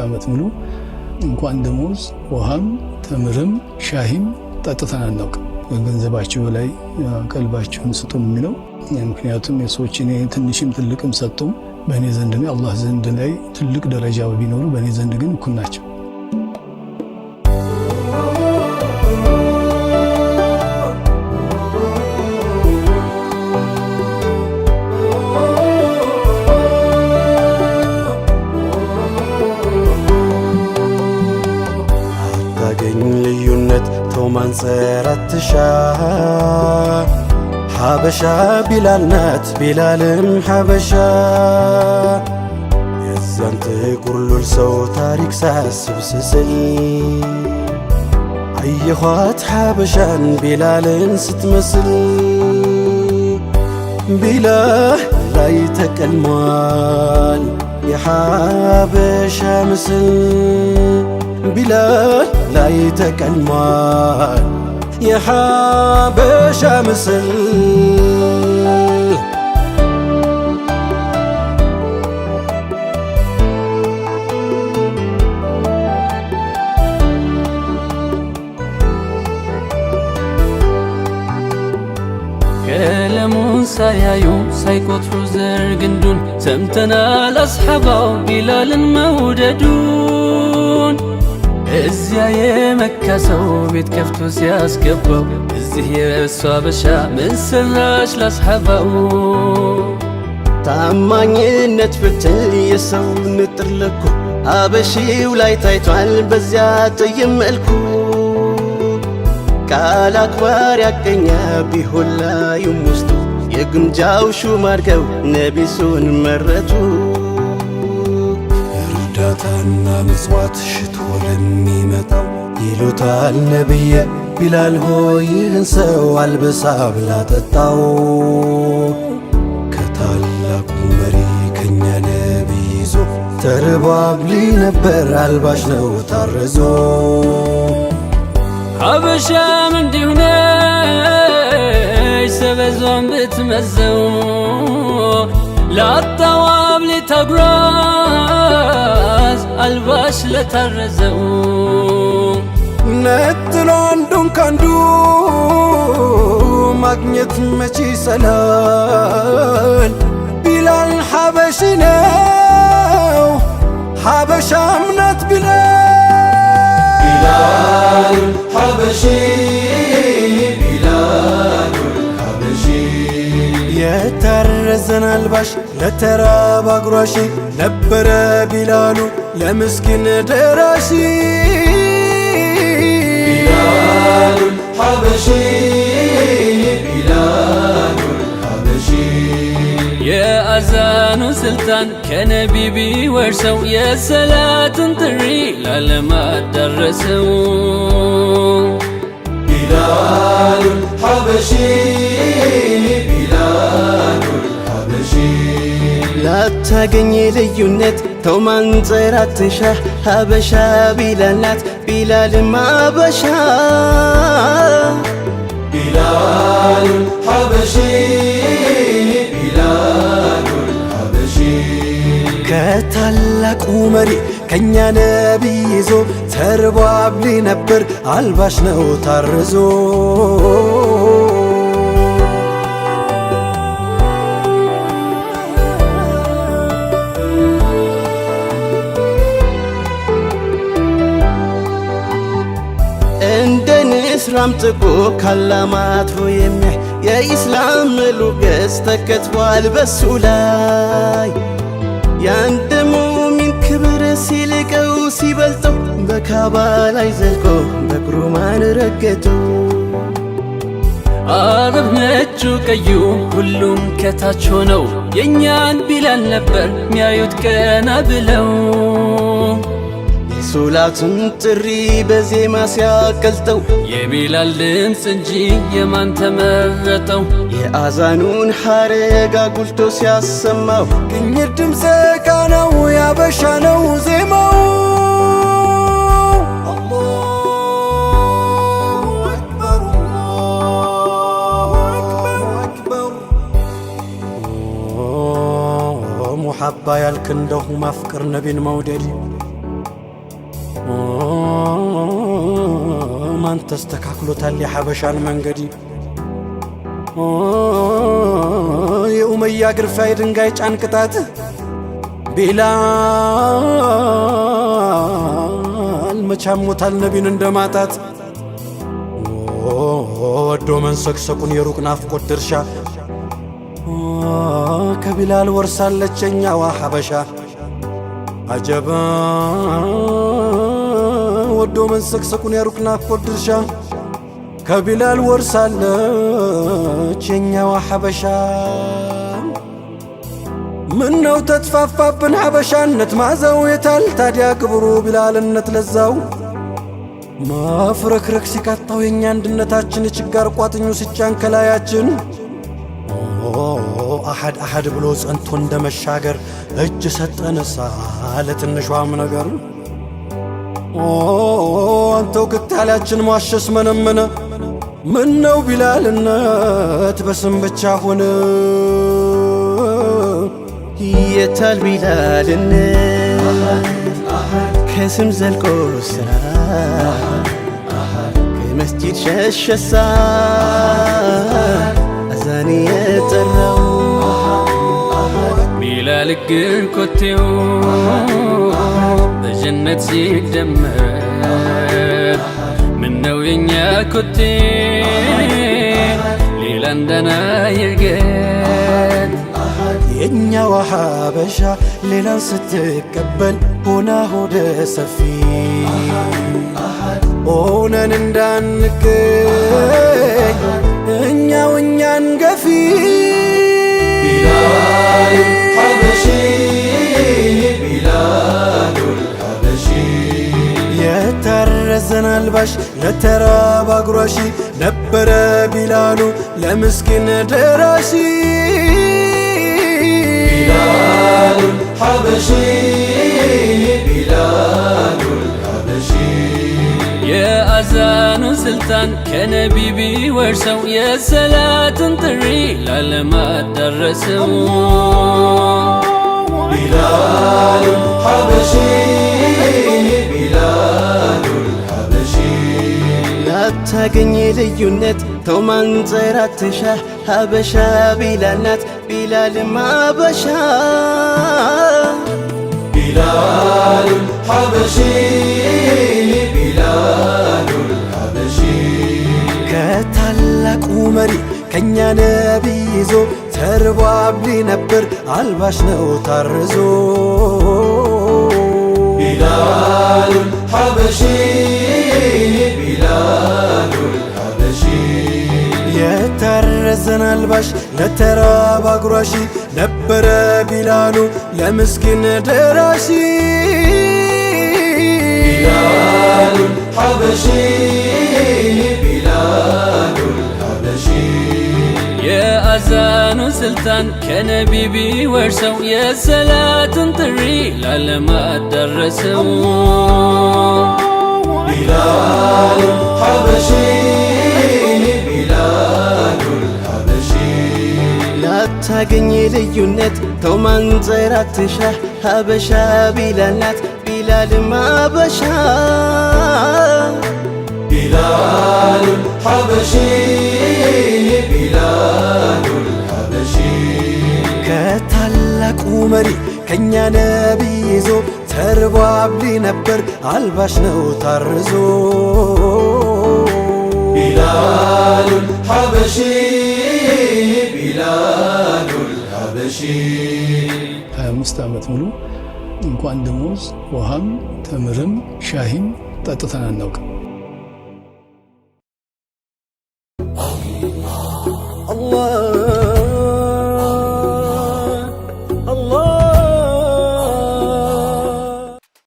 ዓመት ሙሉ እንኳን ደሞዝ ውሃም ተምርም ሻሂም ጠጥተን አናውቅም። ገንዘባችሁ ላይ ቀልባችሁን ስጡን የሚለው ምክንያቱም የሰዎች እኔ ትንሽም ትልቅም ሰጡም በእኔ ዘንድ ነው አላህ ዘንድ ላይ ትልቅ ደረጃ ቢኖሩ በእኔ ዘንድ ግን እኩል ናቸው። ማንሰራትሻ ሐበሻ ቢላል ናት ቢላልም ሐበሻ የዛን ጥቁር ሉል ሰው ታሪክ ሳስብ ስስል አየኋት ሐበሻን ቢላልን ስትመስል ቢላል ላይ ተቀልሟል የሐበሻ ምስል ቢላል ላይ ተቀልሟል የሐበሻ ምስል ቀለሙን ሳያዩ ሳይቆጥሩ ዘር ግንዱን ሰምተናል አስሐባው ቢላልን መውደዱን እዚያ የመካ ሰው ቤት ከፍቶ ሲያስገባው እዚህ የእሱ ሐበሻ ምን ሰራሽ ላስሐባው ታማኝነት ፍትል የሰው ንጥር ልኩ ሐበሺው ላይ ታይቷል በዚያ ጥይም መልኩ ቃል አክባር ያገኛ ቢሆን ላዩም ውስጡ የግምጃው ሹም አድርገው ነቢሱን መረቱ እርዳታና ምጽዋት ሽቶ ለሚመጣው ይሉታል ነቢየ ቢላል ሆይ ይህን ሰው አልብሳ ብላ ጠጣው ከታላቁ መሪ ከኛ ነቢይ ይዞ ተርባብሊ ነበር አልባሽ ነው ታርዞ ሐበሻም እንዲሁ ነች ሰበዟን ብትመዘው ላጣዋብ ሊታጉራዝ አልባሽ ለታረዘው ነጥሎ አንዱን ካንዱ ማግኘት መቼ ይሰላል ቢላል ሐበሺ ነው ሐበሻም ናት ቢላል ሐበሺ ቢላል ሐበሺ የታረዘን አልባሽ ለተራብ አጉራሽ ነበረ ቢላሉ ለምስኪን ደራሽ ቢላል ሐበሺ ቢላል ሐበሺ የአዛኑ ስልጣን ከነቢ ቢወርሰው የሰላትን ጥሪ ለዓለም አዳረሰው ቢላል ሐበሺ ቢላል ሐበሺ ላታገኝ ልዩነት ተው ማንጸራትሻ ሐበሻ ቢላል ናት ቢላልም ሐበሻ ቢላል ሐበሺ ቢላል ሐበሺ ከታላቁ መሪ ከኛ ነቢይ ይዞ ተርባብሊ ነበር አልባሽ ነው ታርዞ እንደ ንስራም ጥቆ ካላማትሮ የሚያይ የኢስላም ሞገስ ተከትቧል በሱ ላይ ያንድ ሙሚን ክብር ሲልቀው ሲበልጠው በካባ ላይ ዘልቆ በቁርማን ረገጠው አረብ ነጩ ቀዩ ሁሉም ከታች ሆነው የእኛን ቢላል ነበር ሚያዩት ቀና ብለው የሶላቱን ጥሪ በዜማ ሲያቀልጠው የቢላል ድምፅ እንጂ የማን ተመረጠው የአዛኑን ሐረግ አጉልቶ ሲያሰማው ቅኝት ድምፀ ቃናው ያበሻ ነው ዜማው አላሁ አክበር መሐባ ያልክ እንደሁ ማፍቀር ነቢን መውደድ ማን ተስተካክሎታል የሐበሻን መንገድ የኡመያ ግርፋይ ድንጋይ ጫን ቅጣት ቢላል መቻሞታል ነቢን እንደማጣት ወዶ መንሰክሰቁን የሩቅ ናፍቆት ድርሻ ከቢላል ወርሳለች የኛዋ ሐበሻ አጀባ ወዶ መንሰክሰቁን የሩቅ ናፍቆት ድርሻ ከቢላል ወርሳለች የኛዋ ሐበሻ ምነው ተትፋፋብን ሐበሻነት ማዘው የታል ታዲያ ክብሩ ቢላልነት ለዛው ማፍረክረክ ሲቃጣው የኛ አንድነታችን ችጋር ቋጥኙ ሲጫን ከላያችን አሐድ አሐድ ብሎ ጸንቶ እንደመሻገር እጅ ሰጠንሳ ለትንሿም ነገር አንተው ክታላችን ማሸስ መነመነ ምነው ቢላልነት በስም ብቻ ሆነ የታል ቢላልነት ከስም ዘልቆ ስራ ከመስጂድ ሸሸሳ አዛን የጠራው ቢላል ግን ኮቴው በጀነት ሲደመር ምነው የኛ ኮቴ ሌላ እንደና ይርገጥ የኛዋ ሐበሻ ሌላን ስትቀበል ሆና ሆደ ሰፊ ሆነን እንዳንገኝ እኛው እኛን ገፊ ቢላል ሐበሺ ቢላሉል ሐበሺ የታረዘን አልባሽ ለተራብ አጉራሺ ነበረ ቢላሉ ለምስኪን ደራሺ ቢላሉል ሐበሺ ቢላሉል ሐበሺ የአዛኑ ስልጣን ከነቢ ቢወርሰው የሰላትን ጥሪ ላለማት ደረሰው ቢላሉል ሐበሺ ቢላሉል ሐበሺ ላታገኝ ልዩነት ተው ማንዘራት ትሻ ሐበሻ ቢላል ናት ቢላልም ሐበሻ ቢላሉል ሐበሺ ቢላሉል ሐበሺ ከታላቁ መሪ ከኛ ነቢ ይዞ ተርቦ አብሊ ነበር አልባሽ ነው ታርዞ ቢላሉል ሐበሺ ቢላሉል ሐበሺ የታረዘን አልባሽ ለተራብ አጉራሺ ነበረ ቢላሉ ለምስኪን ደራሺ ቢላሉል ሐበሺ ቢላሉል ሐበሺ የአዛኑ ስልጣን ከነቢ ቢወርሰው የሰላትን ጥሪ ላለማት ደረሰው ቢላሉል ሐበሺ ቢላሉል ሐበሺ ላታገኝ ልዩነት ተው ማንዘራት ትሻ ሐበሻ ቢላል ናት ቢላልም ሐበሻ ቢላሉል ሐበሺ ቢላሉል ሐበሺ ከታላቁ መሪ ከኛ ነቢ ይዞ ተርቦ አብሊ ነበር አልባሽ ነው ታርዞ ቢላሉል ሐበሺ ቢላሉል ሐበሺ 25 ዓመት ሙሉ እንኳን ደሞዝ ውሃም ተምርም ሻሂም ጠጥተን አናውቅም። الله